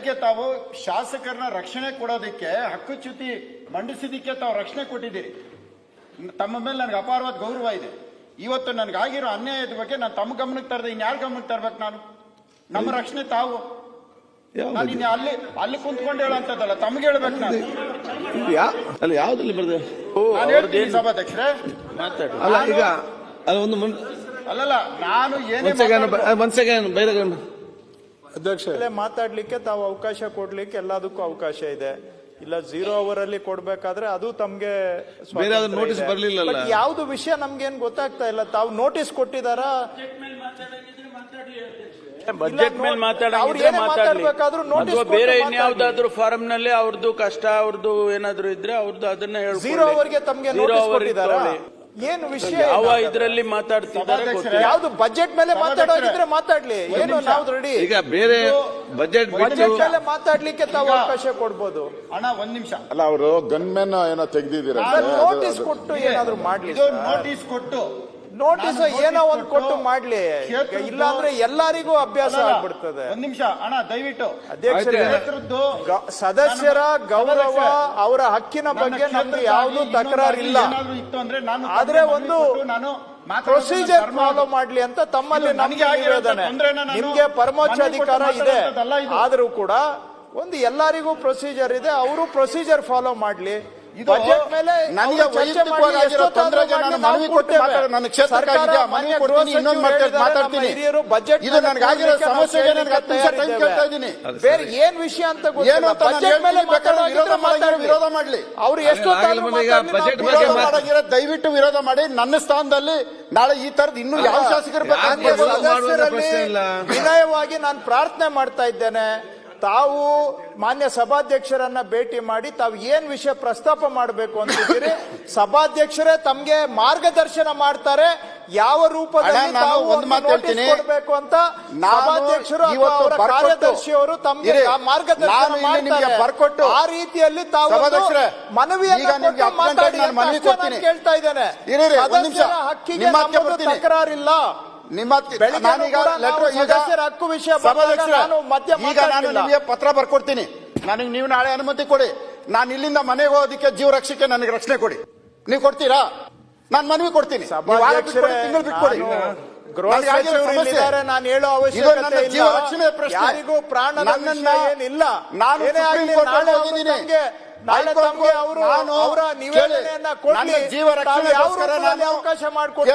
ಅದಕ್ಕೆ ತಾವು ಶಾಸಕರನ್ನ ರಕ್ಷಣೆ ಕೊಡೋದಕ್ಕೆ ಹಕ್ಕುಚ್ಯುತಿ ಮಂಡಿಸಿದಕ್ಕೆ ತಾವು ರಕ್ಷಣೆ ಕೊಟ್ಟಿದ್ದೀರಿ. ತಮ್ಮ ಮೇಲೆ ನನಗೆ ಅಪಾರವಾದ ಗೌರವ ಇದೆ. ಇವತ್ತು ನನಗಾಗಿರೋ ಅನ್ಯಾಯದ ಬಗ್ಗೆ ನಾನು ತಮ್ಮ ಗಮನಕ್ಕೆ ತರದೆ ಇನ್ಯಾರ ಗಮನಕ್ಕೆ ತರ್ಬೇಕು? ನಾನು ನಮ್ಮ ರಕ್ಷಣೆ ತಾವು ನಾನು ಅಲ್ಲಿ ಕುಂತ್ಕೊಂಡು ಹೇಳೋಂಥದ್ದಲ್ಲ, ತಮ್ಗೆ ಹೇಳ್ಬೇಕು. ನಾನು ಅಲ್ಲಿ ಯಾವ್ದಲ್ಲಿ ಬರ್ದೆ ನಾನು ಹೇಳ್ತೀನಿ ಸಭಾಧ್ಯಕ್ಷರೇ, ಅಲ್ಲ ಈಗ ಅಲ್ಲ ಒಂದು ಅಲ್ಲಲ್ಲ ನಾನು ಏನೇ ಅಧ್ಯಕ್ಷ ಮಾತಾಡ್ಲಿಕ್ಕೆ ತಾವು ಅವಕಾಶ ಕೊಡ್ಲಿಕ್ಕೆ ಎಲ್ಲದಕ್ಕೂ ಅವಕಾಶ ಇದೆ. ಇಲ್ಲ 0 ಅವರ್ ಅಲ್ಲಿ ಕೊಡ್ಬೇಕಾದ್ರೆ ಅದು ತಮ್ಗೆ ನೋಟಿಸ್ ಬರ್ಲಿಲ್ಲ. ಯಾವ್ದು ವಿಷಯ ನಮ್ಗೇನ್ ಗೊತ್ತಾಗ್ತಾ ಇಲ್ಲ. ತಾವು ನೋಟಿಸ್ ಕೊಟ್ಟಿದಾರಾ? ಬಜೆಟ್ ಮೇಲೆ ಮಾತಾಡಬೇಕಾದ್ರೂ ನೋಟಿಸ್ ಬೇರೆ ಇನ್ಯಾವ್ದಾದ್ರು ಫಾರಂ ನಲ್ಲಿ ಅವ್ರದ್ದು ಕಷ್ಟ ಅವ್ರದ್ದು ಏನಾದ್ರು ಇದ್ರೆ ಅವ್ರದ್ದು ಅದನ್ನ ಹೇಳಿ 0 ಅವರ್ಗೆ ತಮ್ಗೆ ನೋಟಿಸ್ ಕೊಟ್ಟಿದಾರಾ? ಏನು ವಿಷಯ ಯಾವ ಇದ್ರಲ್ಲಿ ಮಾತಾಡ್ತಿದ್ದಾರೆ? ಯಾವ್ದು ಬಜೆಟ್ ಮೇಲೆ ಮಾತಾಡೋದಿದ್ರೆ ಮಾತಾಡ್ಲಿ, ಏನು ನಾವು ರೆಡಿ. ಈಗ ಬೇರೆ ಬಜೆಟ್ ಮೇಲೆ ಮಾತಾಡ್ಲಿಕ್ಕೆ ತಾವು ಅವಕಾಶ ಕೊಡ್ಬೋದು. ಅಣ್ಣ ಒಂದ್ ನಿಮಿಷ, ಅಲ್ಲ ಅವರು ಗನ್ಮೆನ್ ಏನೋ ತೆಗ್ದಿದ್ದೀರ, ನೋಟಿಸ್ ಕೊಟ್ಟು ಏನಾದ್ರು ಮಾಡ್ಲಿ. ನೋಟಿಸ್ ಕೊಟ್ಟು ನೋಟಿಸ್ ಏನೋ ಒಂದ್ ಕೊಟ್ಟು ಮಾಡ್ಲಿ, ಇಲ್ಲ ಅಂದ್ರೆ ಎಲ್ಲರಿಗೂ ಅಭ್ಯಾಸ ಆಗ್ಬಿಡ್ತದೆ. ಒಂದ್ ನಿಮಿಷ ಅಣ್ಣ, ದಯವಿಟ್ಟು ಅಧ್ಯಕ್ಷರೇ, ಸದಸ್ಯರ ಗೌರವ ಅವರ ಹಕ್ಕಿನ ಬಗ್ಗೆ ನಮ್ದು ಯಾವ್ದು ತಕರಾರಿಲ್ಲ. ಆದ್ರೆ ಒಂದು ಪ್ರೊಸೀಜರ್ ಫಾಲೋ ಮಾಡ್ಲಿ ಅಂತ ತಮ್ಮಲ್ಲಿ ನಮ್ಗೆ ನಿವೇದನೆ. ನಿಮ್ಗೆ ಪರಮೋಚ್ಚ ಅಧಿಕಾರ ಇದೆ, ಆದ್ರೂ ಕೂಡ ಒಂದು ಎಲ್ಲರಿಗೂ ಪ್ರೊಸೀಜರ್ ಇದೆ, ಅವರು ಪ್ರೊಸೀಜರ್ ಫಾಲೋ ಮಾಡ್ಲಿ. ಬಜೆಟ್ ಮೇಲೆ ನನಗೆ ವೈಯಕ್ತಿಕವಾಗಿರೋ ತೊಂದರೆಗೆ ನಾನು ಮನವಿ ಕೊಟ್ಟು ನನ್ನ ಕ್ಷೇತ್ರಕ್ಕಾಗಿದ್ಯಾ ಮನವಿ ಕೊಡ್ತೀನಿ, ಇನ್ನೊಂದು ಮಾತಾಡ್ತೀನಿ. ಇದು ನನಗಾಗಿರೋ ಸಮಸ್ಯೆಗೆ ನನಗೆ 10 ನಿಮಿಷ ಟೈಮ್ ಕೇಳ್ತಾ ಇದ್ದೀನಿ. ಬೇರೆ ಏನ್ ವಿಷಯ ಅಂತ ಗೊತ್ತಿಲ್ಲ. ಬಜೆಟ್ ಮೇಲೆ ವಿರೋಧ ಮಾಡ್ಲಿ, ಅವ್ರು ಎಷ್ಟು ದಯವಿಟ್ಟು ವಿರೋಧ ಮಾಡಿ. ನನ್ನ ಸ್ಥಾನದಲ್ಲಿ ನಾಳೆ ಈ ತರದ್ ಇನ್ನು ಯಾವ ಶಾಸಕರು ವಿನಯವಾಗಿ ನಾನು ಪ್ರಾರ್ಥನೆ ಮಾಡ್ತಾ ಇದ್ದೇನೆ, ತಾವು ಮಾನ್ಯ ಸಭಾಧ್ಯಕ್ಷರನ್ನ ಭೇಟಿ ಮಾಡಿ ತಾವು ಏನ್ ವಿಷಯ ಪ್ರಸ್ತಾಪ ಮಾಡಬೇಕು ಅಂತಿದ್ದೀರಿ, ಸಭಾಧ್ಯಕ್ಷರೇ ತಮ್ಗೆ ಮಾರ್ಗದರ್ಶನ ಮಾಡ್ತಾರೆ. ಯಾವ ರೂಪದಲ್ಲಿ ಕೊಡಬೇಕು ಅಂತ ಸಭಾಧ್ಯಕ್ಷರು ಅವರ ಕಾರ್ಯದರ್ಶಿಯವರು ತಮ್ಗೆ ಮಾರ್ಗದರ್ಶನ ಮಾಡ್ತಾರೆ. ಆ ರೀತಿಯಲ್ಲಿ ತಾವು ಮನವಿಯನ್ನು ಕೇಳ್ತಾ ಇದ್ದೇನೆ. ಹಕ್ಕಿಗೆ ತಕರಾರಿಲ್ಲ. ಹಕ್ಕು ವಿಷಯ ಈಗ ನಾನು ನಿಮಗೆ ಪತ್ರ ಬರ್ಕೊಡ್ತೀನಿ. ನನಗೆ ನೀವು ನಾಳೆ ಅನುಮತಿ ಕೊಡಿ, ನಾನು ಇಲ್ಲಿಂದ ಮನೆಗೆ ಹೋಗೋದಕ್ಕೆ ಜೀವ ರಕ್ಷಕ್ಕೆ ನನಗೆ ರಕ್ಷಣೆ ಕೊಡಿ. ನೀವು ಕೊಡ್ತೀರಾ? ನಾನು ಮನವಿ ಕೊಡ್ತೀನಿ. ತಿಂಗಳು ಬಿಟ್ಕೊಡಿ. ನಾನು ಹೇಳೋ ಅವಶ್ಯಕತೆ ಇಲ್ಲ. ಯಾರಿಗೂ ಪ್ರಾಣದ ಏನಿಲ್ಲ. ನಾನು ನಾಳೆ ತಮಗೆ ಅವರ ನಿವೇದನೆಯನ್ನ ಕೊಡಿ, ಜೀವ ರಕ್ಷಣೆ ಅವಕಾಶ ಮಾಡಿಕೊಡಿ.